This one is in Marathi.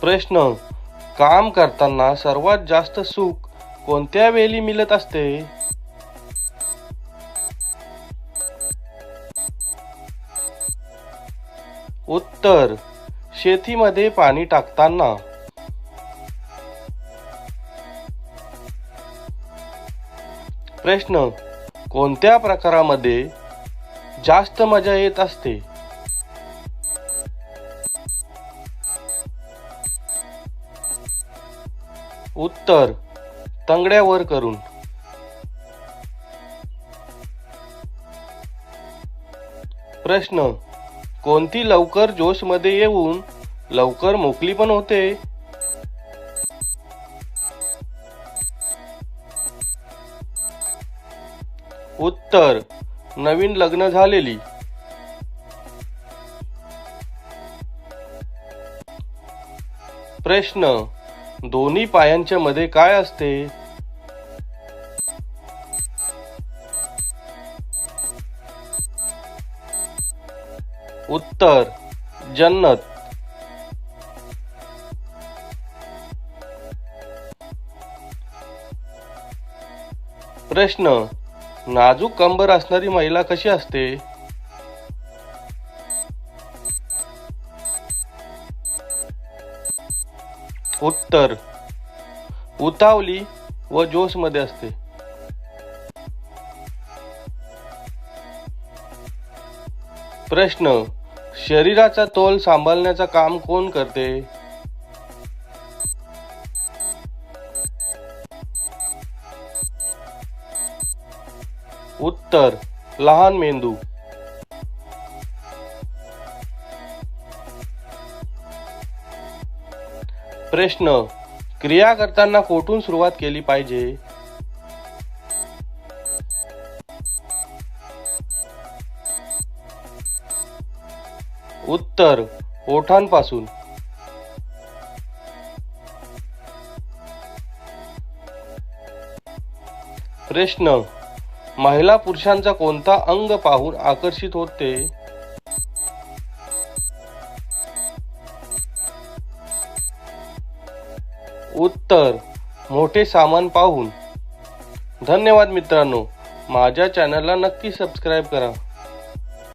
प्रश्न, काम करताना सर्वात जास्त सुख कोणत्या वेळी मिळत असते? उत्तर, शेतीमध्ये पाणी टाकताना. प्रश्न, कोणत्या प्रकारामध्ये जास्त मजा येत असते? उत्तर, तंगड्यावर करून. प्रश्न, कोणती लवकर जोशमध्ये येऊन लवकर मोकळी पण होते? उत्तर, नवीन लग्न झालेली. प्रश्न, दोन्ही पायांच्या मध्ये काय असते? उत्तर, जन्नत. प्रश्न, नाजूक कंबर असणारी महिला कशी असते? उत्तर, उतावली व जोश मध्ये असते. प्रश्न, शरीराचा तोल सांभाळण्याचं काम कोण करते? उत्तर, लहान मेंदू. प्रश्न, क्रिया करताना कोठून सुरुवात केली पाहिजे? उत्तर, ओठांपासून. प्रश्न, महिला पुरुषांचा कोणता अंग पाहून आकर्षित होते? उत्तर, मोठे सामान पाहून. धन्यवाद मित्रांनो, माझ्या चॅनलला नक्की सबस्क्राईब करा.